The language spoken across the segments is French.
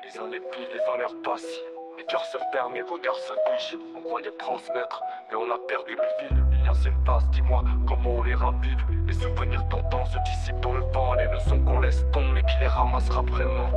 Les années pillent, les valeurs passent. Les cœurs se ferment, les regards se figent. On croyait transmettre, mais on a perdu le fil. Les liens s'effacent, dis-moi comment on les ravive. Les souvenirs d'antan se dissipent dans le vent. Les leçons qu'on laisse tomber, mais qui les ramassera vraiment.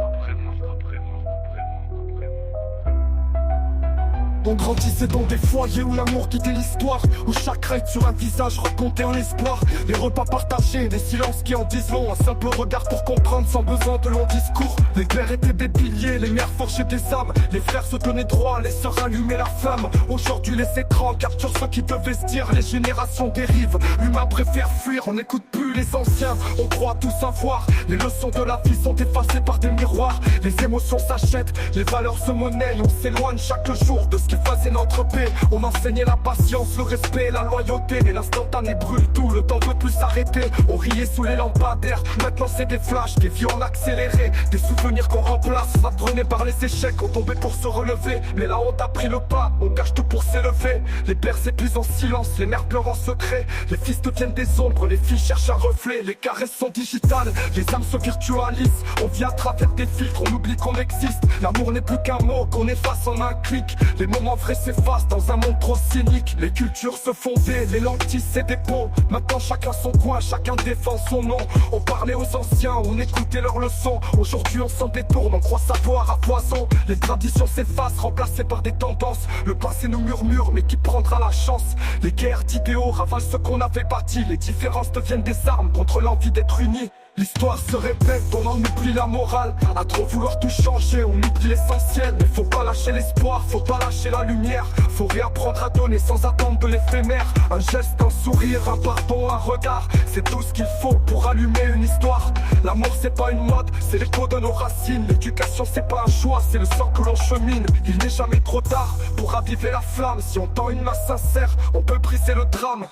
On grandissait dans des foyers où l'amour guidait l'histoire, où chaque règle sur un visage racontait un espoir. Les repas partagés, des silences qui en disent long. Un simple regard pour comprendre sans besoin de longs discours. Les pères étaient des piliers, les mères forgeaient des âmes. Les frères se tenaient droit, les sœurs allumaient la flamme. Aujourd'hui les écrans capturent ceux qui devaient se dire. Les générations dérivent, l'humain préfère fuir. On n'écoute plus les anciens, on croit tout savoir. Les leçons de la vie sont effacées par des miroirs. Les émotions s'achètent, les valeurs se monnaient. On s'éloigne chaque jour de ce qui faisait notre paix. On enseignait la patience, le respect, la loyauté. Et l'instantané brûle tout, le temps veut plus s'arrêter. On riait sous les lampadaires, maintenant c'est des flashs, des vies en accéléré. Des souvenirs qu'on remplace, apprenés par les échecs. On tombait pour se relever, mais la honte a pris le pas. On cache tout pour s'élever. Les pères s'épuisent en silence, les mères pleurent en secret. Les fils deviennent des ombres, les filles cherchent un reflet. Les caresses sont digitales, les âmes se virtualisent. On vit à travers des filtres, on oublie qu'on existe. L'amour n'est plus qu'un mot qu'on efface en un clic. Les moments vrais s'effacent dans un monde trop cynique. Les cultures se fondaient, les langues tissaient des ponts. Maintenant chacun son coin, chacun défend son nom. On parlait aux anciens, on écoutait leurs leçons. Aujourd'hui on s'en détourne, on croit savoir à poison. Les traditions s'effacent, remplacées par des tendances. Le passé nous murmure, mais qui prendra la chance? Les guerres d'idéaux ravalent ce qu'on avait bâti. Les différences deviennent des armes contre l'envie d'être unis. L'histoire se répète, on en oublie la morale. À trop vouloir tout changer, on oublie l'essentiel. Mais faut pas lâcher l'espoir, faut pas lâcher la lumière. Faut réapprendre à donner sans attendre de l'éphémère. Un geste, un sourire, un pardon, un regard. C'est tout ce qu'il faut pour allumer une histoire. L'amour c'est pas une mode, c'est l'écho de nos racines. L'éducation c'est pas un choix, c'est le sang que l'on chemine. Il n'est jamais trop tard pour raviver la flamme. Si on tend une main sincère, on peut briser le drame.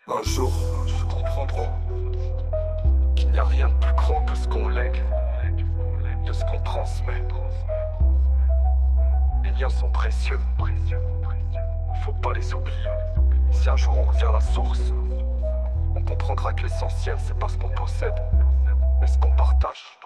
Un jour, ils comprendront qu'il n'y a rien de plus grand que ce qu'on lègue, de ce qu'on transmet. Les liens sont précieux, faut pas les oublier. Si un jour on revient à la source, on comprendra que l'essentiel c'est pas ce qu'on possède, mais ce qu'on partage.